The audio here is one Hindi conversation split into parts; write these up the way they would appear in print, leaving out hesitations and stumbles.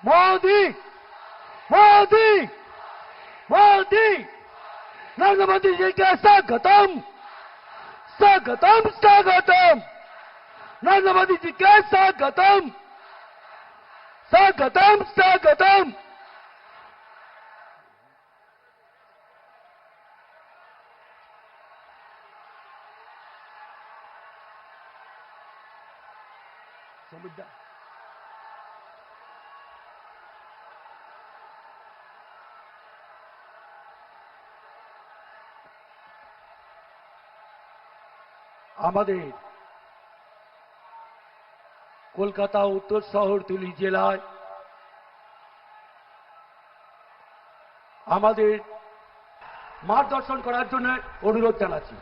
मोदी मोदी मोदी नरेंद्र मोदी जी के स्वागतम स्वागतम स्वागतम नरेंद्र मोदी जी के स्वागतम स्वागतम स्वागतम। আমাদের কলকাতা উত্তর শহরতলি জেলায় আমাদের মাঠ দর্শন করার জন্য অনুরোধ জানাচ্ছি।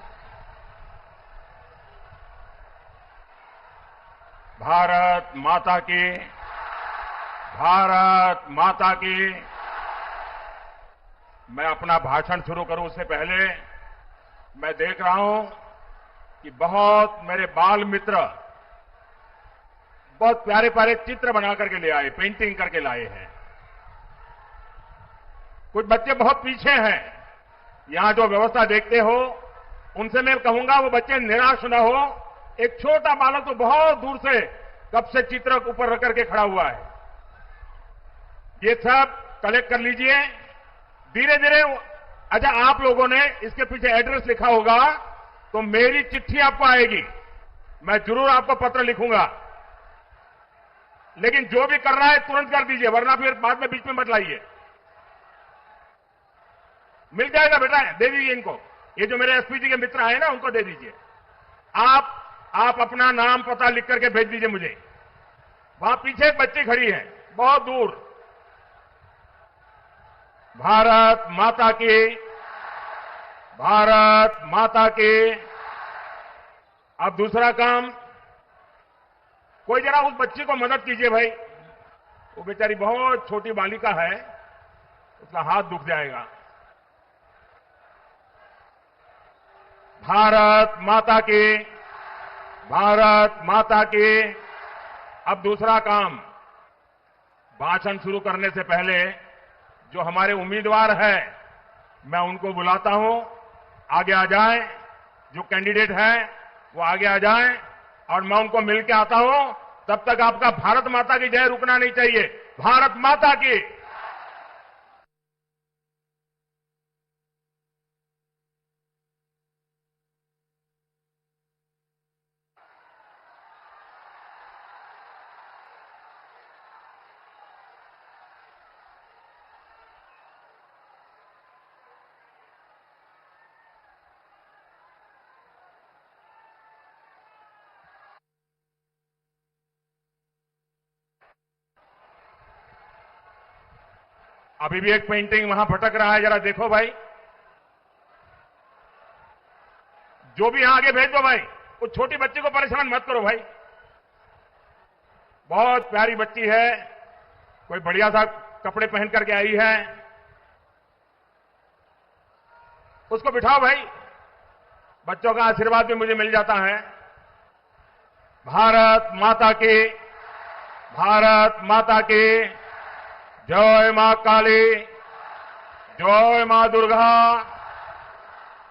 भारत माता की, भारत माता की। मैं अपना भाषण शुरू करूं उससे पहले मैं देख रहा हूं कि बहुत मेरे बाल मित्र बहुत प्यारे प्यारे चित्र बना करके ले आए, पेंटिंग करके लाए हैं। कुछ बच्चे बहुत पीछे हैं। यहां जो व्यवस्था देखते हो उनसे मैं कहूंगा वो बच्चे निराश न हो। एक छोटा बालक तो बहुत दूर से कब से चित्र ऊपर रख करके खड़ा हुआ है। ये सब कलेक्ट कर लीजिए धीरे धीरे। अच्छा, आप लोगों ने इसके पीछे एड्रेस लिखा होगा तो मेरी चिट्ठी आपको आएगी, मैं जरूर आपको पत्र लिखूंगा। लेकिन जो भी कर रहा है तुरंत कर दीजिए, वरना फिर बाद में बीच में मत लाइए। मिल जाएगा बेटा, दे दीजिए इनको। ये जो मेरे एसपी जी के मित्र आए ना उनको दे दीजिए। आप अपना नाम पता लिख करके भेज दीजिए मुझे। वहां पीछे एक बच्ची खड़ी है बहुत दूर। भारत माता की, भारत माता की। अब दूसरा काम, कोई जरा उस बच्ची को मदद कीजिए भाई। वो बेचारी बहुत छोटी बालिका है, उसका हाथ दुख जाएगा। भारत माता की, भारत माता की। अब दूसरा काम, भाषण शुरू करने से पहले जो हमारे उम्मीदवार हैं मैं उनको बुलाता हूं, आगे आ जाएं। जो कैंडिडेट हैं वो आगे आ जाएं और मैं उनको मिल के आता हूं। तब तक आपका भारत माता की जय रुकना नहीं चाहिए। भारत माता की। अभी भी एक पेंटिंग वहां भटक रहा है, जरा देखो भाई। जो भी यहां आगे भेज दो भाई। उस छोटी बच्ची को परेशान मत करो भाई, बहुत प्यारी बच्ची है, कोई बढ़िया सा कपड़े पहन करके आई है। उसको बिठाओ भाई। बच्चों का आशीर्वाद भी मुझे मिल जाता है। भारत माता की, भारत माता की। जय मां काली, जय मां दुर्गा।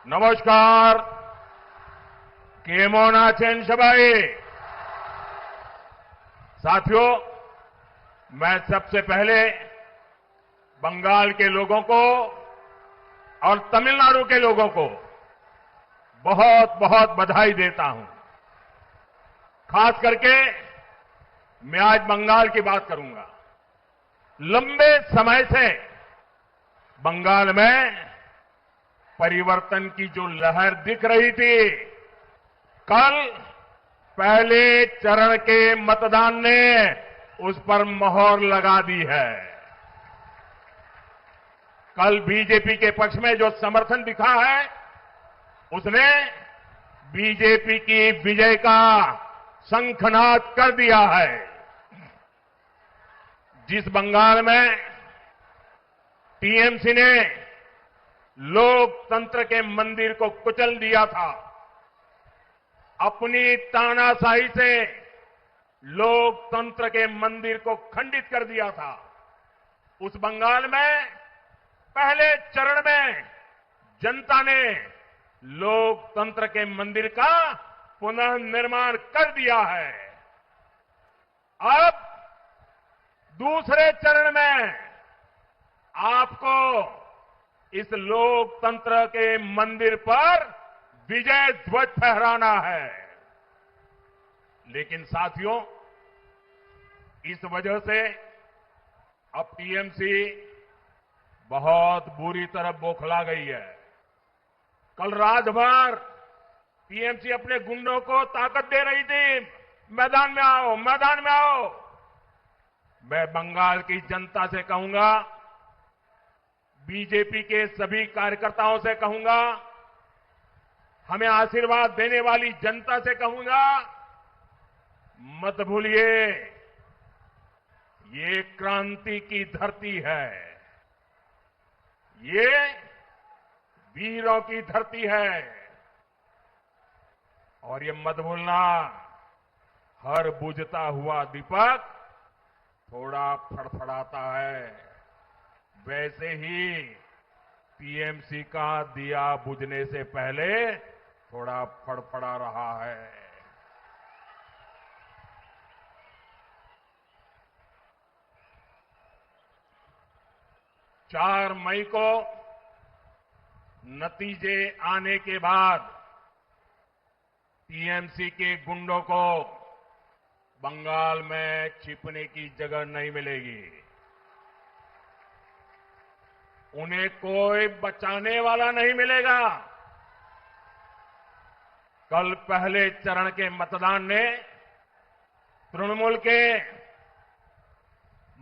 नमस्कार। केमन आছেন সবাই? साथियों, मैं सबसे पहले बंगाल के लोगों को और तमिलनाडु के लोगों को बहुत बहुत बधाई देता हूं। खास करके मैं आज बंगाल की बात करूंगा। लंबे समय से बंगाल में परिवर्तन की जो लहर दिख रही थी, कल पहले चरण के मतदान ने उस पर मोहर लगा दी है। कल बीजेपी के पक्ष में जो समर्थन दिखा है उसने बीजेपी की विजय का शंखनाद कर दिया है। जिस बंगाल में टीएमसी ने लोकतंत्र के मंदिर को कुचल दिया था, अपनी तानाशाही से लोकतंत्र के मंदिर को खंडित कर दिया था, उस बंगाल में पहले चरण में जनता ने लोकतंत्र के मंदिर का पुनः निर्माण कर दिया है। अब दूसरे चरण में आपको इस लोकतंत्र के मंदिर पर विजय ध्वज फहराना है। लेकिन साथियों, इस वजह से अब टीएमसी बहुत बुरी तरह बौखला गई है। कल रात भर टीएमसी अपने गुंडों को ताकत दे रही थी, मैदान में आओ, मैदान में आओ। मैं बंगाल की जनता से कहूंगा, बीजेपी के सभी कार्यकर्ताओं से कहूंगा, हमें आशीर्वाद देने वाली जनता से कहूंगा, मत भूलिए ये क्रांति की धरती है, ये वीरों की धरती है। और ये मत भूलना, हर बुझता हुआ दीपक थोड़ा फड़फड़ाता है। वैसे ही टीएमसी का दिया बुझने से पहले थोड़ा फड़फड़ा रहा है। 4 मई को नतीजे आने के बाद टीएमसी के गुंडों को बंगाल में छिपने की जगह नहीं मिलेगी। उन्हें कोई बचाने वाला नहीं मिलेगा। कल पहले चरण के मतदान ने तृणमूल के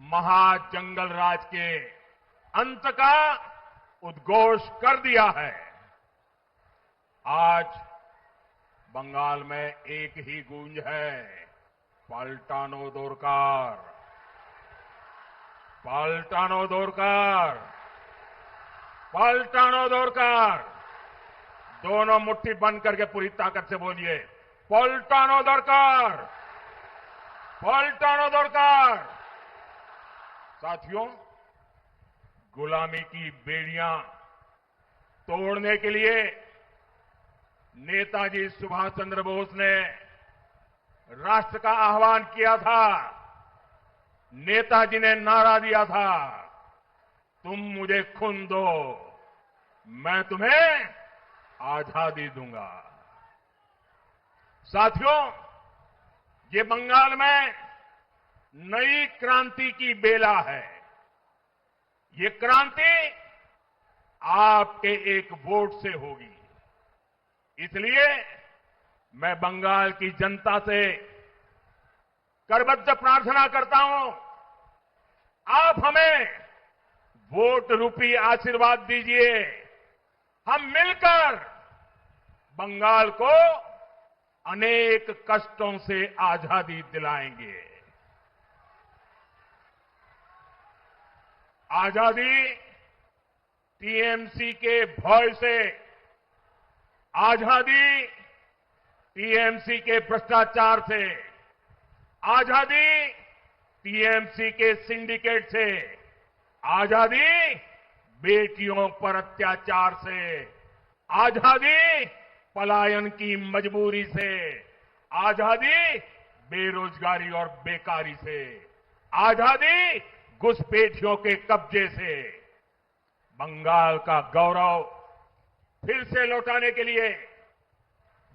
महाजंगल राज के अंत का उद्घोष कर दिया है। आज बंगाल में एक ही गूंज है, पलटानो दोरकार, पलटानो दोरकार, पलटानो दोरकार। दोनों मुट्ठी बंद करके पूरी ताकत से बोलिए, पलटानो दोरकार, पलटानो दोरकार। साथियों, गुलामी की बेड़ियां तोड़ने के लिए नेताजी सुभाष चंद्र बोस ने राष्ट्र का आह्वान किया था। नेताजी ने नारा दिया था, तुम मुझे खून दो, मैं तुम्हें आजादी दूंगा। साथियों, ये बंगाल में नई क्रांति की बेला है। ये क्रांति आपके एक वोट से होगी। इसलिए मैं बंगाल की जनता से करबद्ध प्रार्थना करता हूं, आप हमें वोट रूपी आशीर्वाद दीजिए। हम मिलकर बंगाल को अनेक कष्टों से आजादी दिलाएंगे। आजादी टीएमसी के भय से, आजादी टीएमसी के भ्रष्टाचार से, आजादी टीएमसी के सिंडिकेट से, आजादी बेटियों पर अत्याचार से, आजादी पलायन की मजबूरी से, आजादी बेरोजगारी और बेकारी से, आजादी घुसपैठियों के कब्जे से। बंगाल का गौरव फिर से लौटाने के लिए,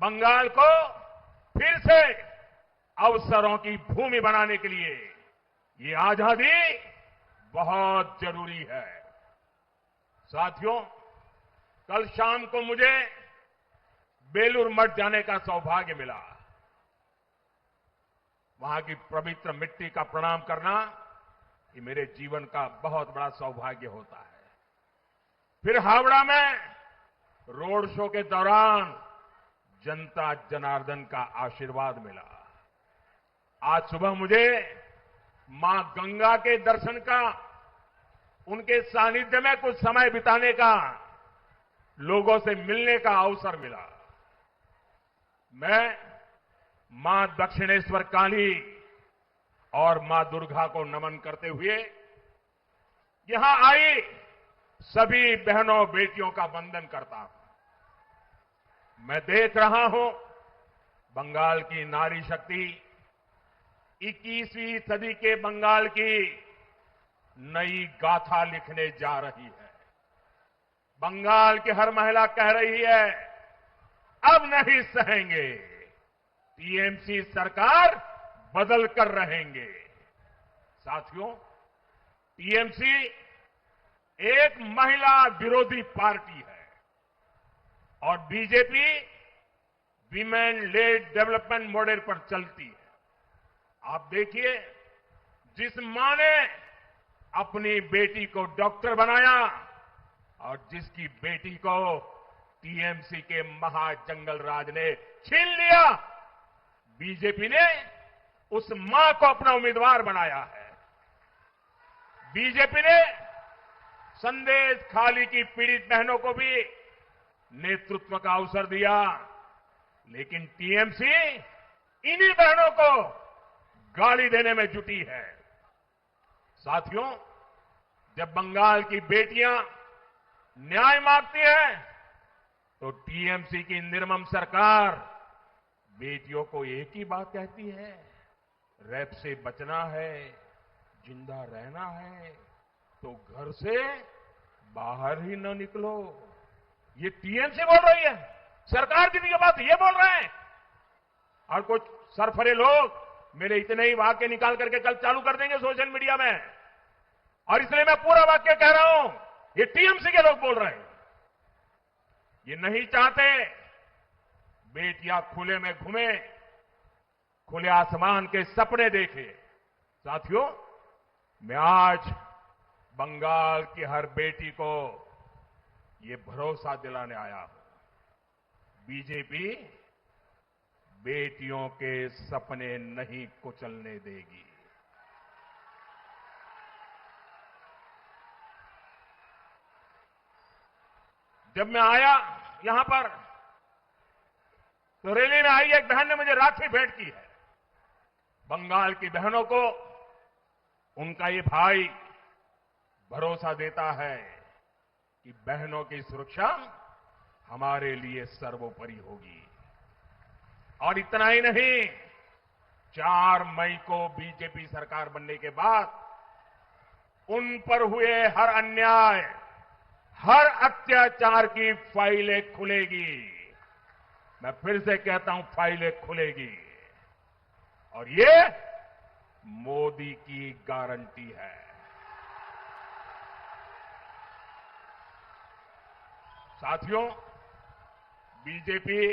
बंगाल को फिर से अवसरों की भूमि बनाने के लिए ये आजादी बहुत जरूरी है। साथियों, कल शाम को मुझे बेलूर मठ जाने का सौभाग्य मिला। वहां की पवित्र मिट्टी का प्रणाम करना ये मेरे जीवन का बहुत बड़ा सौभाग्य होता है। फिर हावड़ा में रोड शो के दौरान जनता जनार्दन का आशीर्वाद मिला। आज सुबह मुझे मां गंगा के दर्शन का, उनके सानिध्य में कुछ समय बिताने का, लोगों से मिलने का अवसर मिला। मैं मां दक्षिणेश्वर काली और मां दुर्गा को नमन करते हुए यहां आई सभी बहनों बेटियों का वंदन करता हूं। मैं देख रहा हूं बंगाल की नारी शक्ति 21वीं सदी के बंगाल की नई गाथा लिखने जा रही है। बंगाल की हर महिला कह रही है, अब नहीं सहेंगे, टीएमसी सरकार बदल कर रहेंगे। साथियों, टीएमसी एक महिला विरोधी पार्टी है और BJP women lead development model पर चलती है। आप देखिए, जिस मां ने अपनी बेटी को डॉक्टर बनाया और जिसकी बेटी को टीएमसी के महाजंगल राज ने छीन लिया, बीजेपी ने उस मां को अपना उम्मीदवार बनाया है। बीजेपी ने संदेश खाली की पीड़ित बहनों को भी नेतृत्व का अवसर दिया, लेकिन टीएमसी इन्हीं बहनों को गाली देने में जुटी है। साथियों, जब बंगाल की बेटियां न्याय मांगती हैं, तो टीएमसी की निर्मम सरकार बेटियों को एक ही बात कहती है, रेप से बचना है, जिंदा रहना है तो घर से बाहर ही न निकलो। ये टीएमसी बोल रही है, सरकार की भी बात ये बोल रहे हैं। और कुछ सरफरे लोग मेरे इतने ही वाक्य निकाल करके कल चालू कर देंगे सोशल मीडिया में, और इसलिए मैं पूरा वाक्य कह रहा हूं, ये टीएमसी के लोग बोल रहे हैं। ये नहीं चाहते बेटियां खुले में घूमे, खुले आसमान के सपने देखे। साथियों, मैं आज बंगाल की हर बेटी को ये भरोसा दिलाने आया हूं, बीजेपी बेटियों के सपने नहीं कुचलने देगी। जब मैं आया यहां पर, तो रैली में आई एक बहन ने मुझे राखी भेंट की है। बंगाल की बहनों को उनका ये भाई भरोसा देता है कि बहनों की सुरक्षा हमारे लिए सर्वोपरि होगी। और इतना ही नहीं, 4 मई को बीजेपी सरकार बनने के बाद उन पर हुए हर अन्याय, हर अत्याचार की फाइलें खुलेगी। मैं फिर से कहता हूं, फाइलें खुलेगी। और ये मोदी की गारंटी है। साथियों, बीजेपी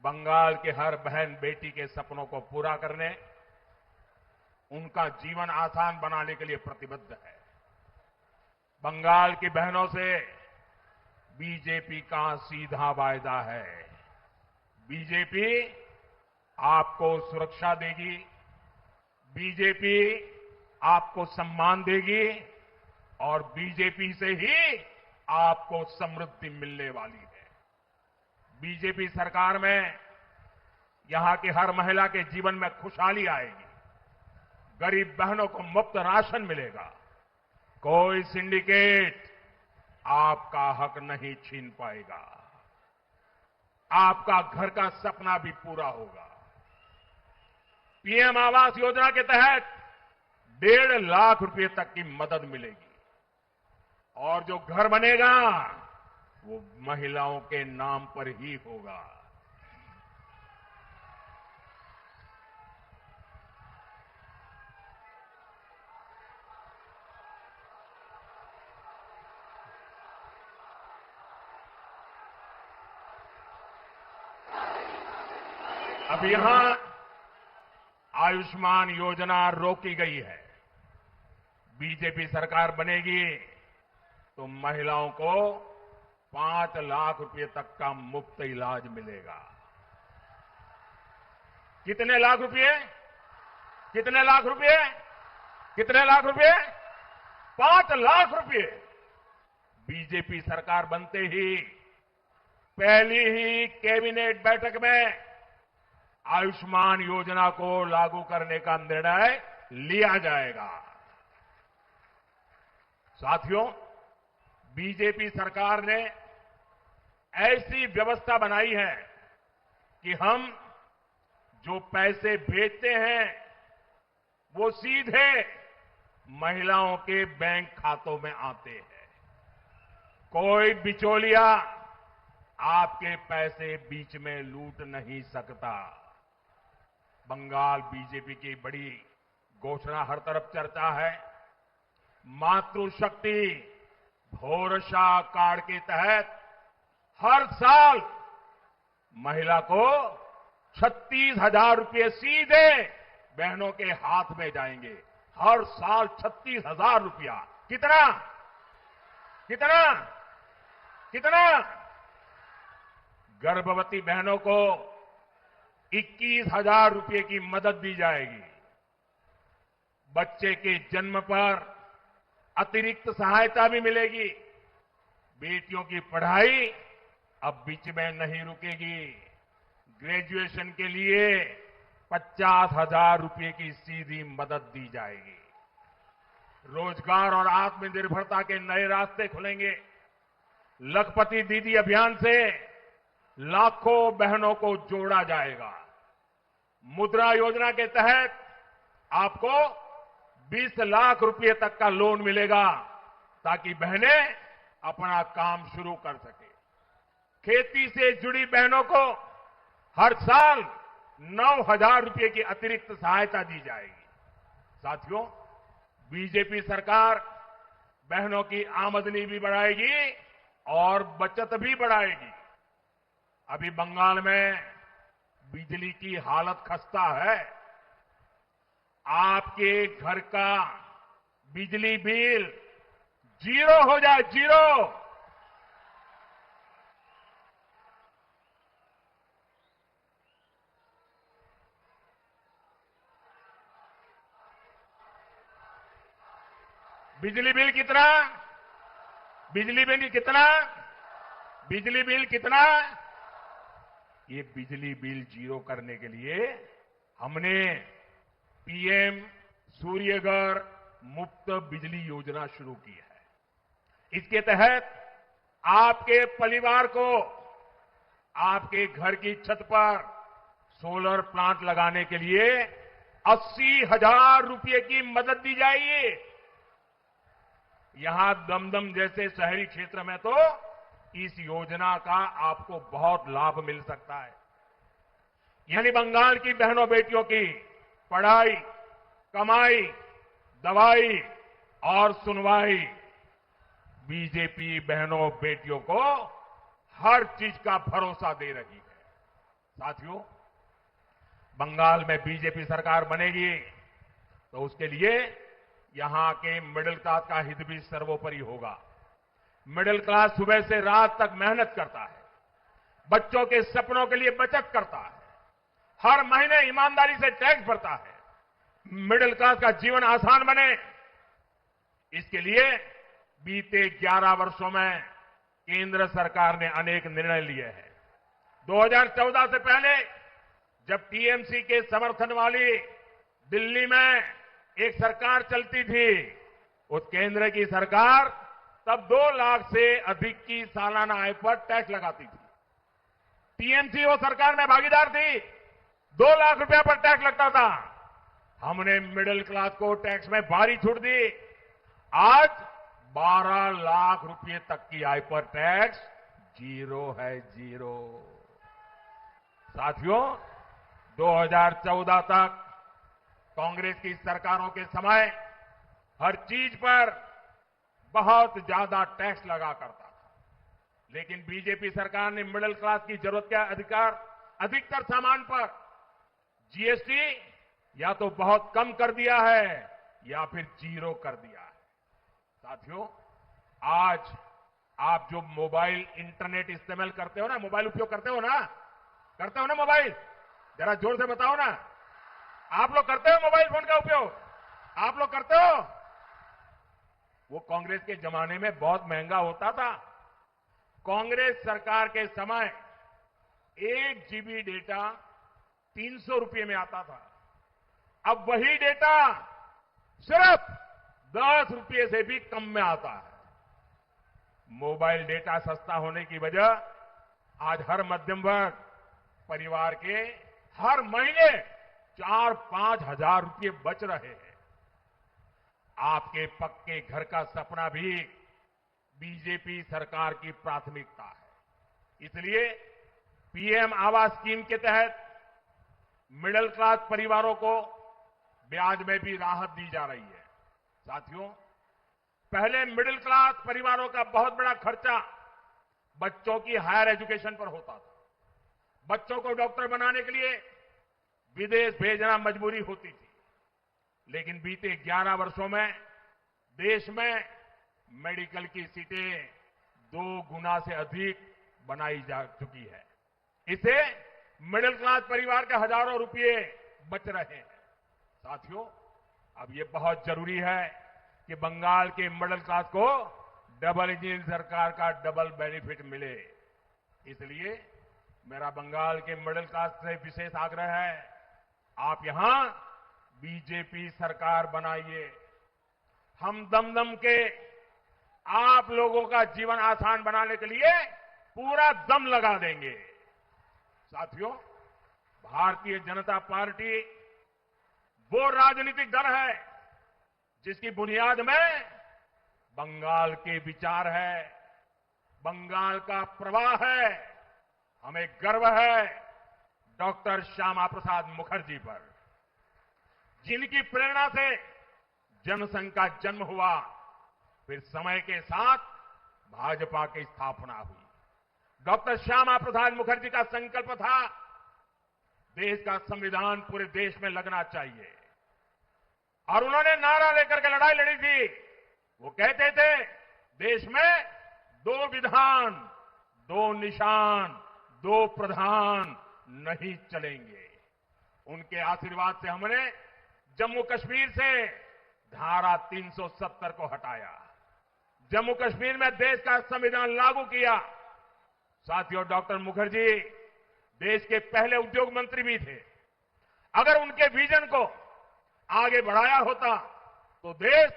बंगाल के हर बहन बेटी के सपनों को पूरा करने, उनका जीवन आसान बनाने के लिए प्रतिबद्ध है। बंगाल की बहनों से बीजेपी का सीधा वायदा है, बीजेपी आपको सुरक्षा देगी, बीजेपी आपको सम्मान देगी और बीजेपी से ही आपको समृद्धि मिलने वाली है। बीजेपी सरकार में यहां की हर महिला के जीवन में खुशहाली आएगी, गरीब बहनों को मुफ्त राशन मिलेगा, कोई सिंडिकेट आपका हक नहीं छीन पाएगा, आपका घर का सपना भी पूरा होगा। पीएम आवास योजना के तहत 1.5 लाख रुपए तक की मदद मिलेगी और जो घर बनेगा वो महिलाओं के नाम पर ही होगा। अब यहां आयुष्मान योजना रोकी गई है। बीजेपी सरकार बनेगी तो महिलाओं को 5 लाख रुपए तक का मुफ्त इलाज मिलेगा। कितने लाख रुपए? कितने लाख रुपए? कितने लाख रुपए? 5 लाख रुपए। बीजेपी सरकार बनते ही पहली ही कैबिनेट बैठक में आयुष्मान योजना को लागू करने का निर्णय लिया जाएगा। साथियों, बीजेपी सरकार ने ऐसी व्यवस्था बनाई है कि हम जो पैसे भेजते हैं वो सीधे महिलाओं के बैंक खातों में आते हैं। कोई बिचौलिया आपके पैसे बीच में लूट नहीं सकता। बंगाल बीजेपी की बड़ी घोषणा हर तरफ चर्चा है। मातृशक्ति भरोसा कार्ड के तहत हर साल महिला को 36,000 रुपये सीधे बहनों के हाथ में जाएंगे। हर साल 36,000 रुपया। कितना कितना कितना? गर्भवती बहनों को 21,000 रुपये की मदद दी जाएगी। बच्चे के जन्म पर अतिरिक्त सहायता भी मिलेगी। बेटियों की पढ़ाई अब बीच में नहीं रुकेगी। ग्रेजुएशन के लिए 50,000 रुपये की सीधी मदद दी जाएगी। रोजगार और आत्मनिर्भरता के नए रास्ते खुलेंगे। लखपति दीदी अभियान से लाखों बहनों को जोड़ा जाएगा। मुद्रा योजना के तहत आपको 20 लाख रुपए तक का लोन मिलेगा ताकि बहनें अपना काम शुरू कर सके। खेती से जुड़ी बहनों को हर साल 9,000 रुपये की अतिरिक्त सहायता दी जाएगी। साथियों, बीजेपी सरकार बहनों की आमदनी भी बढ़ाएगी और बचत भी बढ़ाएगी। अभी बंगाल में बिजली की हालत खस्ता है। आपके घर का बिजली बिल 0 हो जाए, 0। बिजली बिल कितना? बिजली बिल कितना? बिजली बिल कितना? ये बिजली बिल 0 करने के लिए हमने पीएम सूर्यघर मुफ्त बिजली योजना शुरू की है। इसके तहत आपके परिवार को आपके घर की छत पर सोलर प्लांट लगाने के लिए 80,000 रुपये की मदद दी जाएगी। यहां दमदम जैसे शहरी क्षेत्र में तो इस योजना का आपको बहुत लाभ मिल सकता है। यानी बंगाल की बहनों बेटियों की पढ़ाई, कमाई, दवाई और सुनवाई बीजेपी बहनों बेटियों को हर चीज का भरोसा दे रही है। साथियों, बंगाल में बीजेपी सरकार बनेगी तो उसके लिए यहां के मिडिल क्लास का हित भी सर्वोपरि होगा। मिडिल क्लास सुबह से रात तक मेहनत करता है, बच्चों के सपनों के लिए बचत करता है, हर महीने ईमानदारी से टैक्स भरता है। मिडिल क्लास का जीवन आसान बने, इसके लिए बीते 11 वर्षों में केंद्र सरकार ने अनेक निर्णय लिए हैं। 2014 से पहले जब टीएमसी के समर्थन वाली दिल्ली में एक सरकार चलती थी, उस केंद्र की सरकार तब 2 लाख से अधिक की सालाना आय पर टैक्स लगाती थी। टीएमसी वो सरकार में भागीदार थी, 2 लाख रुपया पर टैक्स लगता था। हमने मिडिल क्लास को टैक्स में भारी छूट दी। आज 12 लाख रुपये तक की आय पर टैक्स 0 है, 0। साथियों, 2014 तक कांग्रेस की सरकारों के समय हर चीज पर बहुत ज्यादा टैक्स लगा करता था, लेकिन बीजेपी सरकार ने मिडिल क्लास की जरूरत के अधिकतर सामान पर जीएसटी या तो बहुत कम कर दिया है या फिर 0 कर दिया है। साथियों, आज आप जो मोबाइल इंटरनेट इस्तेमाल करते हो ना, मोबाइल उपयोग करते हो ना मोबाइल, जरा जोर से बताओ ना, आप लोग करते हो मोबाइल फोन का उपयोग? आप लोग करते हो? वो कांग्रेस के जमाने में बहुत महंगा होता था। कांग्रेस सरकार के समय 1 जीबी डेटा 300 रुपये में आता था। अब वही डेटा सिर्फ 10 रुपये से भी कम में आता है। मोबाइल डेटा सस्ता होने की वजह आज हर मध्यम वर्ग परिवार के हर महीने 4-5 हजार रुपये बच रहे हैं। आपके पक्के घर का सपना भी बीजेपी सरकार की प्राथमिकता है। इसलिए पीएम आवास स्कीम के तहत मिडिल क्लास परिवारों को ब्याज में भी राहत दी जा रही है। साथियों, पहले मिडिल क्लास परिवारों का बहुत बड़ा खर्चा बच्चों की हायर एजुकेशन पर होता था। बच्चों को डॉक्टर बनाने के लिए विदेश भेजना मजबूरी होती थी। लेकिन बीते 11 वर्षों में देश में मेडिकल की सीटें 2 गुना से अधिक बनाई जा चुकी है। इससे मिडिल क्लास परिवार के हजारों रुपये बच रहे हैं। साथियों, अब ये बहुत जरूरी है कि बंगाल के मिडिल क्लास को डबल इंजन सरकार का डबल बेनिफिट मिले। इसलिए मेरा बंगाल के मिडिल क्लास से विशेष आग्रह है, आप यहां बीजेपी सरकार बनाइए। हम दम के आप लोगों का जीवन आसान बनाने के लिए पूरा दम लगा देंगे। साथियों, भारतीय जनता पार्टी वो राजनीतिक दल है जिसकी बुनियाद में बंगाल के विचार है, बंगाल का प्रवाह है। हमें गर्व है डॉक्टर श्यामा प्रसाद मुखर्जी पर, जिनकी प्रेरणा से जनसंघ का जन्म हुआ, फिर समय के साथ भाजपा की स्थापना हुई। डॉक्टर श्यामा प्रसाद मुखर्जी का संकल्प था, देश का संविधान पूरे देश में लगना चाहिए। और उन्होंने नारा लेकर के लड़ाई लड़ी थी। वो कहते थे, देश में 2 विधान, 2 निशान, 2 प्रधान नहीं चलेंगे। उनके आशीर्वाद से हमने जम्मू कश्मीर से धारा 370 को हटाया, जम्मू कश्मीर में देश का संविधान लागू किया। साथियों, डॉक्टर मुखर्जी देश के पहले उद्योग मंत्री भी थे। अगर उनके विजन को आगे बढ़ाया होता तो देश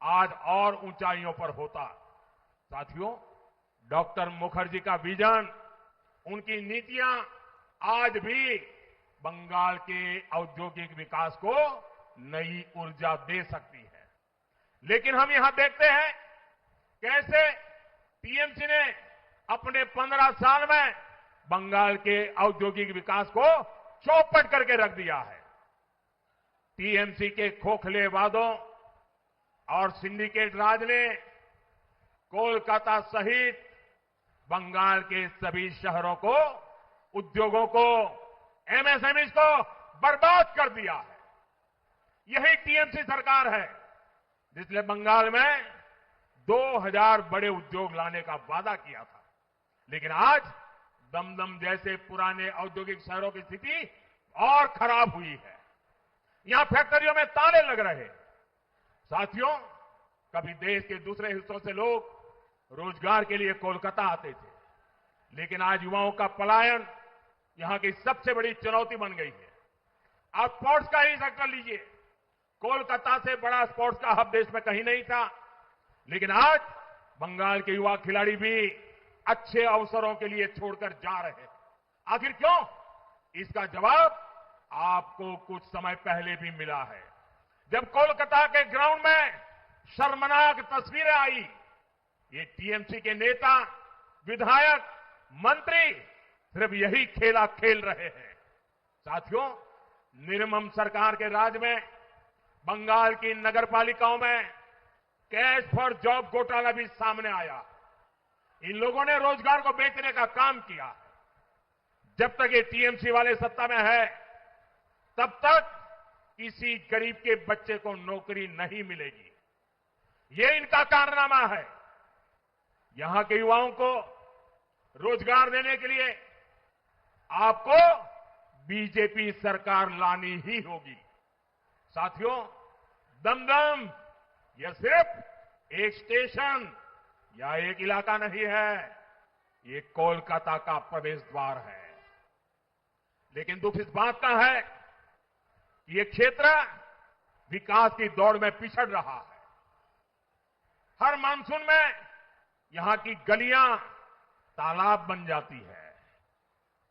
आज और ऊंचाइयों पर होता। साथियों, डॉक्टर मुखर्जी का विजन, उनकी नीतियां आज भी बंगाल के औद्योगिक विकास को नई ऊर्जा दे सकती है। लेकिन हम यहां देखते हैं कैसे टीएमसी ने अपने 15 साल में बंगाल के औद्योगिक विकास को चौपट करके रख दिया है। टीएमसी के खोखले वादों और सिंडिकेट राज ने कोलकाता सहित बंगाल के सभी शहरों को, उद्योगों को, एमएसएमई को बर्बाद कर दिया है। यही टीएमसी सरकार है जिसने बंगाल में 2000 बड़े उद्योग लाने का वादा किया था। लेकिन आज दमदम जैसे पुराने औद्योगिक शहरों की स्थिति और खराब हुई है। यहां फैक्ट्रियों में ताले लग रहे। साथियों, कभी देश के दूसरे हिस्सों से लोग रोजगार के लिए कोलकाता आते थे, लेकिन आज युवाओं का पलायन यहां की सबसे बड़ी चुनौती बन गई है। आप स्पोर्ट्स का ही सेक्टर लीजिए, कोलकाता से बड़ा स्पोर्ट्स का हब देश में कहीं नहीं था, लेकिन आज बंगाल के युवा खिलाड़ी भी अच्छे अवसरों के लिए छोड़कर जा रहे हैं। आखिर क्यों? इसका जवाब आपको कुछ समय पहले भी मिला है, जब कोलकाता के ग्राउंड में शर्मनाक तस्वीरें आई। ये टीएमसी के नेता, विधायक, मंत्री सिर्फ यही खेला खेल रहे हैं। साथियों, निर्मम सरकार के राज में बंगाल की नगरपालिकाओं में कैश फॉर जॉब घोटाला भी सामने आया। इन लोगों ने रोजगार को बेचने का काम किया। जब तक ये टीएमसी वाले सत्ता में है, तब तक किसी गरीब के बच्चे को नौकरी नहीं मिलेगी। ये इनका कारनामा है। यहां के युवाओं को रोजगार देने के लिए आपको बीजेपी सरकार लानी ही होगी। साथियों, दमदम यह सिर्फ एक स्टेशन या एक इलाका नहीं है, ये कोलकाता का प्रवेश द्वार है। लेकिन दुख इस बात का है कि ये क्षेत्र विकास की दौड़ में पिछड़ रहा है। हर मानसून में यहां की गलियां तालाब बन जाती है।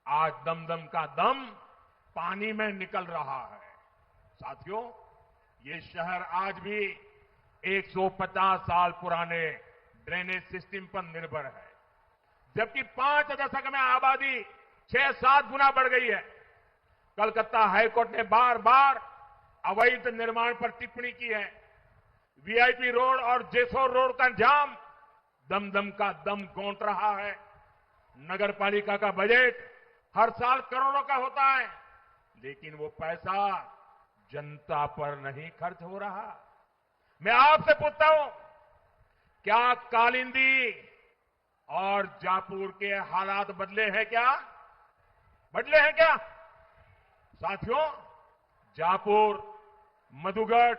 आज दमदम का दम पानी में निकल रहा है। साथियों, ये शहर आज भी 150 साल पुराने ड्रेनेज सिस्टम पर निर्भर है, जबकि 5 दशक में आबादी 6-7 गुना बढ़ गई है। कलकत्ता हाईकोर्ट ने बार बार अवैध निर्माण पर टिप्पणी की है। वीआईपी रोड और जेसोर रोड का जाम दमदम का दम घोंट रहा है। नगर पालिका का बजट हर साल करोड़ों का होता है, लेकिन वो पैसा जनता पर नहीं खर्च हो रहा। मैं आपसे पूछता हूं, क्या कालिंदी और जापुर के हालात बदले हैं क्या? बदले हैं क्या? साथियों, जापुर, मधुगढ़,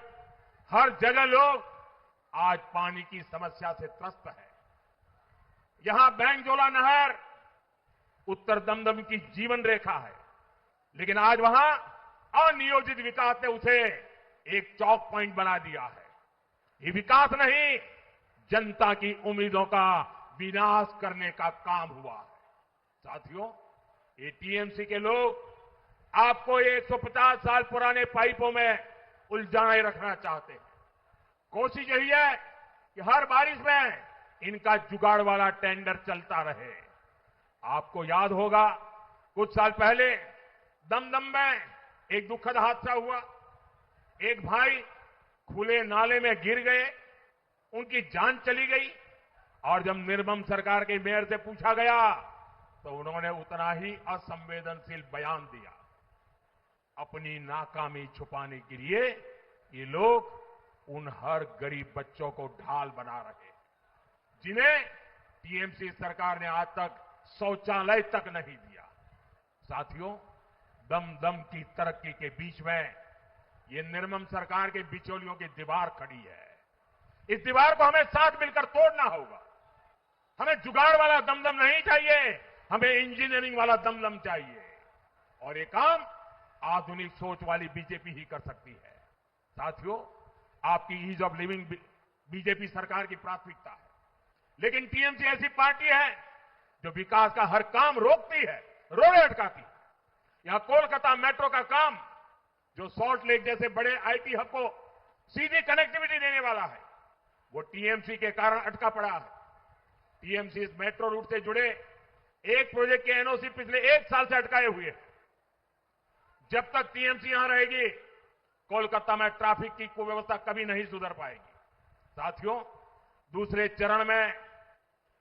हर जगह लोग आज पानी की समस्या से त्रस्त है। यहां बैंगजोला नहर उत्तर दमदम की जीवन रेखा है, लेकिन आज वहां अनियोजित विकास ने उसे एक चौक पॉइंट बना दिया है। ये विकास नहीं, जनता की उम्मीदों का विनाश करने का काम हुआ है। साथियों, ये टीएमसी के लोग आपको 150 साल पुराने पाइपों में उलझाए रखना चाहते हैं। कोशिश यही है कि हर बारिश में इनका जुगाड़ वाला टेंडर चलता रहे। आपको याद होगा, कुछ साल पहले दमदम में एक दुखद हादसा हुआ। एक भाई खुले नाले में गिर गए, उनकी जान चली गई, और जब निर्मम सरकार के मेयर से पूछा गया तो उन्होंने उतना ही असंवेदनशील बयान दिया। अपनी नाकामी छुपाने के लिए ये लोग उन हर गरीब बच्चों को ढाल बना रहे हैं, जिन्हें टीएमसी सरकार ने आज तक शौचालय तक नहीं दिया। साथियों, दमदम की तरक्की के बीच में ये निर्मम सरकार के बिचौलियों की दीवार खड़ी है। इस दीवार को हमें साथ मिलकर तोड़ना होगा। हमें जुगाड़ वाला दमदम नहीं चाहिए, हमें इंजीनियरिंग वाला दमदम चाहिए, और ये काम आधुनिक सोच वाली बीजेपी ही कर सकती है। साथियों, आपकी ईज ऑफ लिविंग बीजेपी सरकार की प्राथमिकता है, लेकिन टीएमसी ऐसी पार्टी है जो विकास का हर काम रोकती है, रोड़े अटकाती है। यहां कोलकाता मेट्रो का काम, जो सॉल्ट लेक जैसे बड़े आईटी हब को सीधी कनेक्टिविटी देने वाला है, वो टीएमसी के कारण अटका पड़ा है। टीएमसी इस मेट्रो रूट से जुड़े एक प्रोजेक्ट के एनओसी पिछले 1 साल से अटकाए हुए हैं। जब तक टीएमसी यहां रहेगी, कोलकाता में ट्रैफिक की कुव्यवस्था कभी नहीं सुधर पाएगी। साथियों, दूसरे चरण में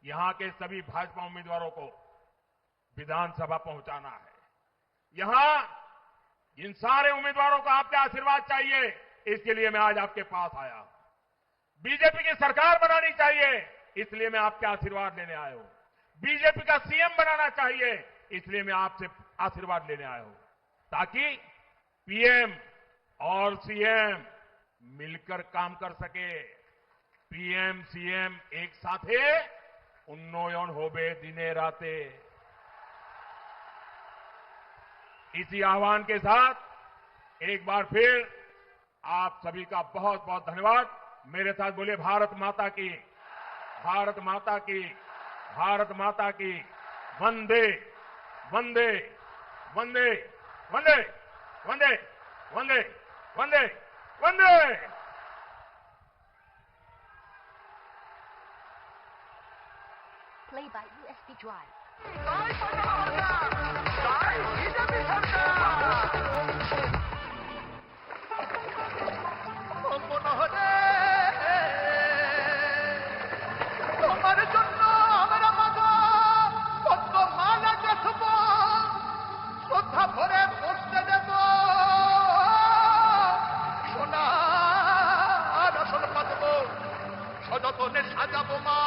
यहां के सभी भाजपा उम्मीदवारों को विधानसभा पहुंचाना है। यहां इन सारे उम्मीदवारों को आपके आशीर्वाद चाहिए, इसके लिए मैं आज आपके पास आया हूं। बीजेपी की सरकार बनानी चाहिए, इसलिए मैं आपके आशीर्वाद लेने आया हूं। बीजेपी का सीएम बनाना चाहिए, इसलिए मैं आपसे आशीर्वाद लेने आया हूं, ताकि पीएम और सीएम मिलकर काम कर सके। पीएम सीएम एक साथे उन्नयन होबे दिने राते। इसी आह्वान के साथ एक बार फिर आप सभी का बहुत बहुत धन्यवाद। मेरे साथ बोले भारत माता की, भारत माता की, भारत माता की। वंदे वंदे वंदे वंदे वंदे वंदे वंदे वंदे। Play by USB Drive. তোমার জন্য আমরা মাতা কত মালা গাছব, শ্রদ্ধা ভরে বসতে দেব, সোনার আসন পাতব, সযতনে সাজাবো মা।